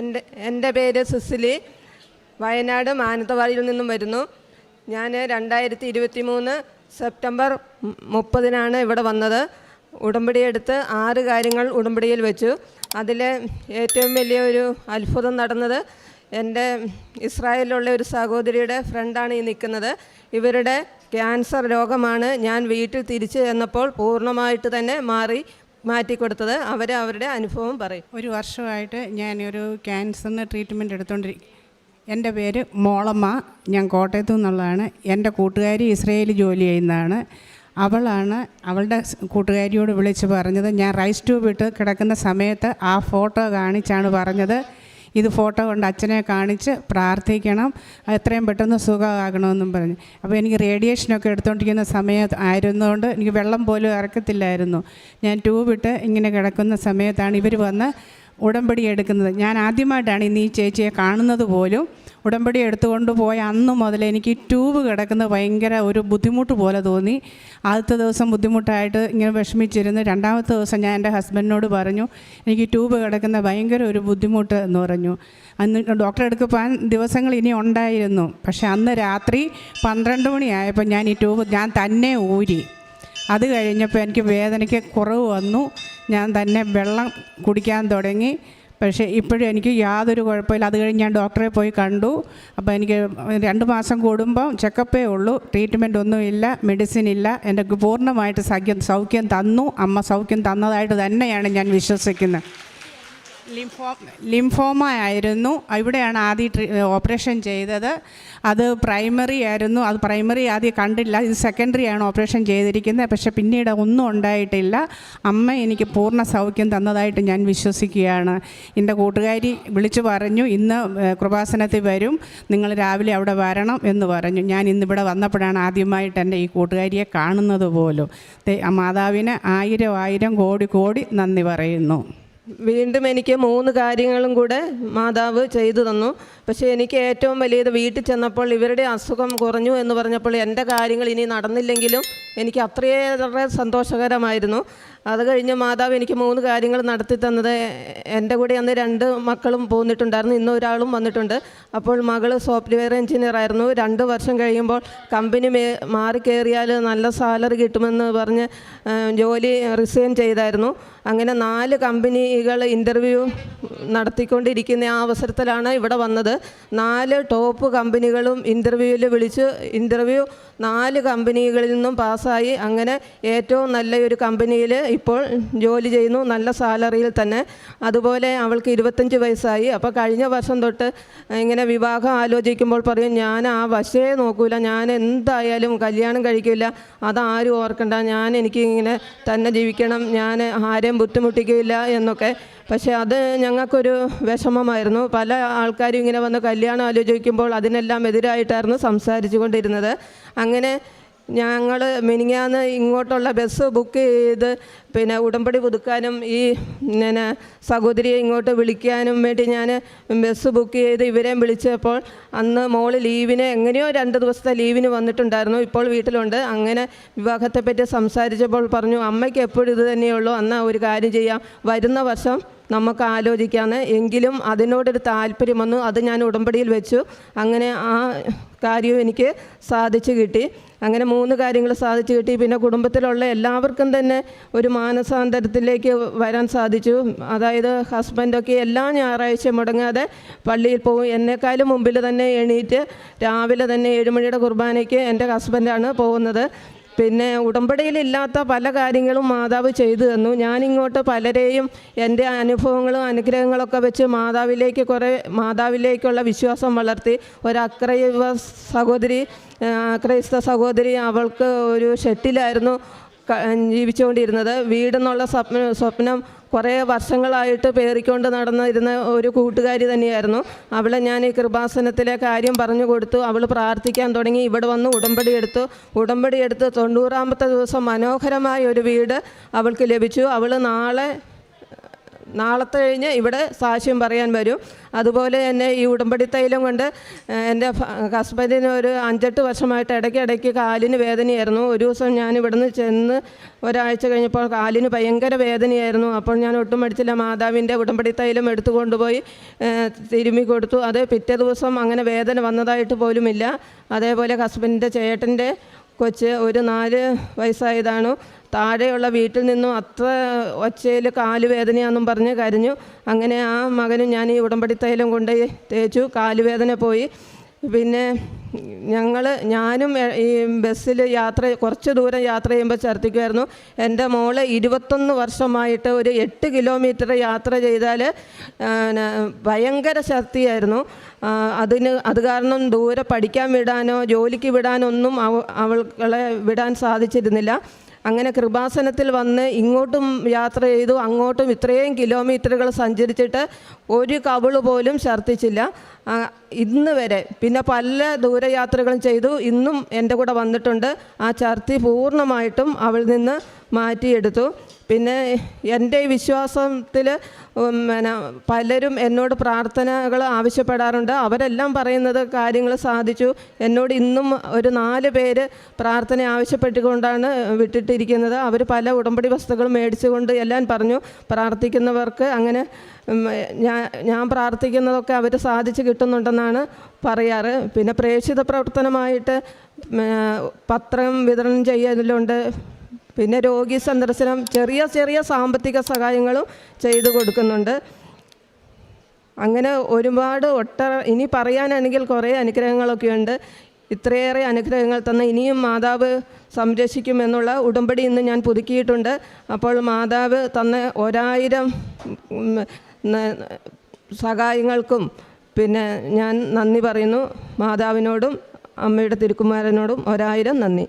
എൻ്റെ പേര് സിസിലി. വയനാട് മാനന്തവാടിയിൽ നിന്നും വരുന്നു. ഞാൻ 2023 സെപ്റ്റംബർ 30 ഇവിടെ വന്നത്. ഉടമ്പടി എടുത്ത് 6 കാര്യങ്ങൾ ഉടമ്പടിയിൽ വെച്ചു. അതിൽ ഏറ്റവും വലിയൊരു അത്ഭുതം നടന്നത് എൻ്റെ ഇസ്രായേലിലുള്ള ഒരു സഹോദരിയുടെ ഫ്രണ്ടാണ് ഈ നിൽക്കുന്നത്. ഇവരുടെ ക്യാൻസർ രോഗമാണ് ഞാൻ വീട്ടിൽ തിരിച്ചു ചെന്നപ്പോൾ പൂർണ്ണമായിട്ട് തന്നെ മാറ്റിക്കൊടുത്തത്. അവരുടെ അനുഭവം പറയും. ഒരു വർഷമായിട്ട് ഞാനൊരു ക്യാൻസറിന് ട്രീറ്റ്മെൻറ്റ് എടുത്തുകൊണ്ടിരിക്കും. എൻ്റെ പേര് മോളമ്മ. ഞാൻ കോട്ടയത്തു നിന്നുള്ളതാണ്. എൻ്റെ കൂട്ടുകാരി ഇസ്രയേലിൽ ജോലി ചെയ്യുന്നതാണ്. അവളാണ് അവളുടെ കൂട്ടുകാരിയോട് വിളിച്ച് പറഞ്ഞത്. ഞാൻ റൈസ് ട്യൂബ് ഇട്ട് കിടക്കുന്ന സമയത്ത് ആ ഫോട്ടോ കാണിച്ചാണ് പറഞ്ഞത്, ഇത് ഫോട്ടോ കൊണ്ട് അച്ഛനെ കാണിച്ച് പ്രാർത്ഥിക്കണം, എത്രയും പെട്ടെന്ന് സുഖമാകണമെന്നും പറഞ്ഞു. അപ്പോൾ എനിക്ക് റേഡിയേഷനൊക്കെ എടുത്തുകൊണ്ടിരിക്കുന്ന സമയത്ത് ആയിരുന്നുകൊണ്ട് എനിക്ക് വെള്ളം പോലും ഇറക്കത്തില്ലായിരുന്നു. ഞാൻ ട്യൂബിട്ട് ഇങ്ങനെ കിടക്കുന്ന സമയത്താണ് ഇവർ വന്ന് ഉടമ്പടി എടുക്കുന്നത്. ഞാൻ ആദ്യമായിട്ടാണ് ഇന്ന് ഈ ചേച്ചിയെ കാണുന്നത് പോലും. ഉടമ്പടി എടുത്തുകൊണ്ട് പോയ അന്ന് മുതൽ എനിക്ക് ട്യൂബ് കിടക്കുന്നത് ഭയങ്കര ഒരു ബുദ്ധിമുട്ട് പോലെ തോന്നി. ആദ്യത്തെ ദിവസം ബുദ്ധിമുട്ടായിട്ട് ഇങ്ങനെ വിഷമിച്ചിരുന്ന്, രണ്ടാമത്തെ ദിവസം ഞാൻ എൻ്റെ ഹസ്ബൻഡിനോട് പറഞ്ഞു എനിക്ക് ട്യൂബ് കിടക്കുന്ന ഭയങ്കര ഒരു ബുദ്ധിമുട്ട് എന്ന് പറഞ്ഞു. അന്ന് ഡോക്ടറെ അടുത്ത് പോകാൻ ദിവസങ്ങൾ ഇനി ഉണ്ടായിരുന്നു. പക്ഷേ അന്ന് രാത്രി 12 മണിയായപ്പോൾ ഞാൻ ഈ ട്യൂബ് ഞാൻ തന്നെ ഊരി. അത് കഴിഞ്ഞപ്പോൾ എനിക്ക് വേദനയ്ക്ക് കുറവ് വന്നു. ഞാൻ തന്നെ വെള്ളം കുടിക്കാൻ തുടങ്ങി. പക്ഷേ ഇപ്പോഴും എനിക്ക് യാതൊരു കുഴപ്പമില്ല. അത് കഴിഞ്ഞ് ഞാൻ ഡോക്ടറെ പോയി കണ്ടു. അപ്പോൾ എനിക്ക് 2 മാസം കൂടുമ്പോൾ ചെക്കപ്പേ ഉള്ളൂ, ട്രീറ്റ്മെൻ്റ് ഒന്നുമില്ല, മെഡിസിൻ ഇല്ല. എനിക്ക് പൂർണ്ണമായിട്ട് സൗഖ്യം തന്നു. അമ്മ സൗഖ്യം തന്നതായിട്ട് തന്നെയാണ് ഞാൻ വിശ്വസിക്കുന്നത്. ലിംഫോമ ആയിരുന്നു. ഇവിടെയാണ് ആദ്യം ഓപ്പറേഷൻ ചെയ്തത്. അത് പ്രൈമറി ആയിരുന്നു. അത് പ്രൈമറി ആദ്യം കണ്ടില്ല, ഇത് സെക്കൻഡറി ആണ് ഓപ്പറേഷൻ ചെയ്തിരിക്കുന്നത്. പക്ഷേ പിന്നീട് ഒന്നും ഉണ്ടായിട്ടില്ല. അമ്മ എനിക്ക് പൂർണ്ണ സൗഖ്യം തന്നതായിട്ട് ഞാൻ വിശ്വസിക്കുകയാണ്. എൻ്റെ കൂട്ടുകാരി വിളിച്ചു പറഞ്ഞു, ഇന്ന് കൃപാസനത്തിൽ വരും, നിങ്ങൾ രാവിലെ അവിടെ വരണം എന്ന് പറഞ്ഞു. ഞാൻ ഇന്നിവിടെ വന്നപ്പോഴാണ് ആദ്യമായിട്ട് എൻ്റെ ഈ കൂട്ടുകാരിയെ കാണുന്നത് പോലും. മാതാവിന് 1000 കോടി നന്ദി പറയുന്നു. വീണ്ടും എനിക്ക് 3 കാര്യങ്ങളും കൂടെ മാതാവ് ചെയ്തു തന്നു. പക്ഷേ എനിക്ക് ഏറ്റവും വലിയത് വീട്ടിൽ ചെന്നപ്പോൾ ഇവരുടെ അസുഖം കുറഞ്ഞു എന്ന് പറഞ്ഞപ്പോൾ എൻ്റെ കാര്യങ്ങൾ ഇനി നടന്നില്ലെങ്കിലും എനിക്ക് അത്രയേറെ സന്തോഷകരമായിരുന്നു. അത് കഴിഞ്ഞ് മാതാവ് എനിക്ക് 3 കാര്യങ്ങൾ നടത്തി തന്നത്. എൻ്റെ കൂടെ അന്ന് 2 മക്കളും പോന്നിട്ടുണ്ടായിരുന്നു, ഇന്ന് ഒരാളും വന്നിട്ടുണ്ട്. അപ്പോൾ മകൾ സോഫ്റ്റ്വെയർ എഞ്ചിനീയർ ആയിരുന്നു. 2 വർഷം കഴിയുമ്പോൾ കമ്പനി മാറി കയറിയാൽ നല്ല സാലറി കിട്ടുമെന്ന് പറഞ്ഞ് ജോലി റിസൈൻ ചെയ്തായിരുന്നു. അങ്ങനെ 4 കമ്പനികൾ ഇൻ്റർവ്യൂ നടത്തിക്കൊണ്ടിരിക്കുന്ന ആ അവസരത്തിലാണ് ഇവിടെ വന്നത്. 4 ടോപ്പ് കമ്പനികളും ഇൻ്റർവ്യൂവിൽ വിളിച്ച് ഇൻ്റർവ്യൂ 4 കമ്പനികളിൽ നിന്നും പാസ്സായി. അങ്ങനെ ഏറ്റവും നല്ലൊരു കമ്പനിയിൽ ഇപ്പോൾ ജോലി ചെയ്യുന്നു, നല്ല സാലറിയിൽ തന്നെ. അതുപോലെ അവൾക്ക് 25 വയസ്സായി. അപ്പോൾ കഴിഞ്ഞ വർഷം തൊട്ട് ഇങ്ങനെ വിവാഹം ആലോചിക്കുമ്പോൾ പറയും, ഞാൻ ആ വശേ നോക്കൂല, ഞാൻ എന്തായാലും കല്യാണം കഴിക്കില്ല, അതാരും ഓർക്കണ്ട, എനിക്ക് ഇങ്ങനെ തന്നെ ജീവിക്കണം, ഞാൻ ആരെയും ബുദ്ധിമുട്ടിക്കില്ല എന്നൊക്കെ. പക്ഷേ അത് ഞങ്ങൾക്കൊരു വിഷമമായിരുന്നു. പല ആൾക്കാരും ഇങ്ങനെ വന്ന് കല്യാണം ആലോചിക്കുമ്പോൾ അതിനെല്ലാം എതിരായിട്ടായിരുന്നു സംസാരിച്ചു കൊണ്ടിരുന്നത്. അങ്ങനെ ഞങ്ങൾ മിനിങ്ങാന്ന് ഇങ്ങോട്ടുള്ള ബസ് ബുക്ക് ചെയ്ത് ഉടമ്പടി പുതുക്കാനും ഈ സഹോദരിയെ ഇങ്ങോട്ട് വിളിക്കാനും വേണ്ടി ഞാൻ ബസ് ബുക്ക് ചെയ്ത് ഇവരെയും വിളിച്ചപ്പോൾ അന്ന് മോള് ലീവിന് എങ്ങനെയോ 2 ദിവസത്തെ ലീവിന് വന്നിട്ടുണ്ടായിരുന്നു, ഇപ്പോൾ വീട്ടിലുണ്ട്. അങ്ങനെ വിവാഹത്തെപ്പറ്റി സംസാരിച്ചപ്പോൾ പറഞ്ഞു, അമ്മയ്ക്ക് എപ്പോഴും ഇത് തന്നെയുള്ളൂ, എന്നാൽ ഒരു കാര്യം ചെയ്യാം, വരുന്ന വർഷം നമുക്ക് ആലോചിക്കാമെന്ന്. എങ്കിലും അതിനോടൊരു താല്പര്യം വന്നു. അത് ഞാൻ ഉടമ്പടിയിൽ വെച്ചു. അങ്ങനെ ആ കാര്യം എനിക്ക് സാധിച്ചു കിട്ടി. അങ്ങനെ 3 കാര്യങ്ങൾ സാധിച്ചു കിട്ടി. പിന്നെ കുടുംബത്തിലുള്ള എല്ലാവർക്കും തന്നെ ഒരു മാനസാന്തരത്തിലേക്ക് വരാൻ സാധിച്ചു. അതായത് ഹസ്ബൻഡൊക്കെ എല്ലാ ഞായറാഴ്ചയും മുടങ്ങാതെ പള്ളിയിൽ പോകും. എന്നെക്കാളും മുമ്പിൽ തന്നെ എണീറ്റ് രാവിലെ തന്നെ 7 മണിയുടെ കുർബാനയ്ക്ക് എൻ്റെ ഹസ്ബൻഡാണ് പോകുന്നത്. പിന്നെ ഉടമ്പടിയിലില്ലാത്ത പല കാര്യങ്ങളും മാതാവ് ചെയ്തു തന്നു. ഞാനിങ്ങോട്ട് പലരെയും എൻ്റെ അനുഭവങ്ങളും അനുഗ്രഹങ്ങളൊക്കെ വെച്ച് മാതാവിലേക്കുള്ള വിശ്വാസം വളർത്തി. ക്രൈസ്തവ സഹോദരി അവൾക്ക് ഒരു ഷെട്ടിലായിരുന്നു ജീവിച്ചുകൊണ്ടിരുന്നത്. വീടെന്നുള്ള സ്വപ്നം കുറേ വർഷങ്ങളായിട്ട് പേറിക്കൊണ്ട് നടന്നിരുന്ന ഒരു കൂട്ടുകാരി തന്നെയായിരുന്നു. അവളെ ഞാൻ ഈ കൃപാസനത്തിലെ കാര്യം പറഞ്ഞു കൊടുത്തു. അവൾ പ്രാർത്ഥിക്കാൻ തുടങ്ങി. ഇവിടെ വന്ന് ഉടമ്പടി എടുത്ത് 90-ാമത്തെ ദിവസം മനോഹരമായ ഒരു വീട് അവൾക്ക് ലഭിച്ചു. അവൾ നാളെ നാളത്തെ കഴിഞ്ഞ് ഇവിടെ സാക്ഷ്യം പറയാൻ വരും. അതുപോലെ തന്നെ ഈ ഉടമ്പടി തൈലം കൊണ്ട് എൻ്റെ ഹസ്ബൻഡിന് ഒരു 5-8 വർഷമായിട്ട് ഇടയ്ക്കിടയ്ക്ക് കാലിന് വേദനയായിരുന്നു. ഒരു ദിവസം ഞാൻ ഇവിടുന്ന് ചെന്ന് ഒരാഴ്ച കഴിഞ്ഞപ്പോൾ കാലിന് ഭയങ്കര വേദനയായിരുന്നു. അപ്പോൾ ഞാൻ ഒട്ടും മടിച്ചില്ല, മാതാവിൻ്റെ ഉടമ്പടി തൈലം എടുത്തു കൊണ്ടുപോയി തിരുമ്മി കൊടുത്തു. അത് പിറ്റേ ദിവസം അങ്ങനെ വേദന വന്നതായിട്ട് പോലുമില്ല. അതേപോലെ ഹസ്ബൻഡിൻ്റെ ചേട്ടൻ്റെ കൊച്ച് ഒരു 4 വയസ്സായതാണ്. താഴെയുള്ള വീട്ടിൽ നിന്നും അത്ര ഒച്ചയിൽ കാലുവേദനയാണെന്നും പറഞ്ഞ് കരഞ്ഞു. അങ്ങനെ ആ മകനും ഞാൻ ഈ ഉടമ്പടി തൈലം കൊണ്ട് തേച്ചു, കാലുവേദന പോയി. പിന്നെ ഞാനും ഈ ബസ്സിൽ കുറച്ച് ദൂരം യാത്ര ചെയ്യുമ്പോൾ ഛർദ്ദിക്കുമായിരുന്നു. എൻ്റെ മോള് 21 വർഷമായിട്ട് ഒരു 8 കിലോമീറ്റർ യാത്ര ചെയ്താൽ ഭയങ്കര ഛർദ്ദിയായിരുന്നു. അത് കാരണം ദൂരെ പഠിക്കാൻ വിടാനോ ജോലിക്ക് വിടാനോ ഒന്നും അവളെ വിടാൻ സാധിച്ചിരുന്നില്ല. അങ്ങനെ കൃപാസനത്തിൽ വന്ന് ഇങ്ങോട്ടും യാത്ര ചെയ്തു, അങ്ങോട്ടും ഇത്രയും കിലോമീറ്ററുകൾ സഞ്ചരിച്ചിട്ട് ഒരു കവിള് പോലും ഛർദ്ദിച്ചില്ല ഇന്ന് വരെ. പിന്നെ പല ദൂരയാത്രകളും ചെയ്തു, ഇന്നും എൻ്റെ കൂടെ വന്നിട്ടുണ്ട്. ആ ഛർദ്ദി പൂർണ്ണമായിട്ടും അവൾ നിന്ന് മാറ്റിയെടുത്തു. പിന്നെ എൻ്റെ ഈ വിശ്വാസത്തിൽ പലരും എന്നോട് പ്രാർത്ഥനകൾ ആവശ്യപ്പെടാറുണ്ട്. അവരെല്ലാം പറയുന്നത് കാര്യങ്ങൾ സാധിച്ചു. എന്നോട് ഇന്നും ഒരു 4 പേര് പ്രാർത്ഥന ആവശ്യപ്പെട്ടുകൊണ്ടാണ് വിട്ടിട്ടിരിക്കുന്നത്. അവർ പല ഉടമ്പടി വസ്തുക്കളും മേടിച്ചുകൊണ്ട് എല്ലാം പറഞ്ഞു പ്രാർത്ഥിക്കുന്നവർക്ക് അങ്ങനെ ഞാൻ പ്രാർത്ഥിക്കുന്നതൊക്കെ അവർ സാധിച്ചു കിട്ടുന്നുണ്ടെന്നാണ് പറയാറ്. പിന്നെ പ്രേക്ഷിത പ്രവർത്തനമായിട്ട് പത്രം വിതരണം ചെയ്യലുണ്ട്. പിന്നെ രോഗി സന്ദർശനം, ചെറിയ ചെറിയ സാമ്പത്തിക സഹായങ്ങളും ചെയ്തു കൊടുക്കുന്നുണ്ട്. അങ്ങനെ ഒരുപാട് ഇനി പറയാനാണെങ്കിൽ കുറേ അനുഗ്രഹങ്ങളൊക്കെ ഉണ്ട്. ഇത്രയേറെ അനുഗ്രഹങ്ങൾ തന്ന ഇനിയും മാതാവ് സംരക്ഷിക്കുമെന്നുള്ള ഉടമ്പടി ഇന്ന് ഞാൻ പുതുക്കിയിട്ടുണ്ട്. അപ്പോൾ മാതാവ് തന്ന 1000 സഹായങ്ങൾക്കും പിന്നെ ഞാൻ നന്ദി പറയുന്നു. മാതാവിനോടും അമ്മയുടെ തിരുക്കുമാരനോടും 1000 നന്ദി.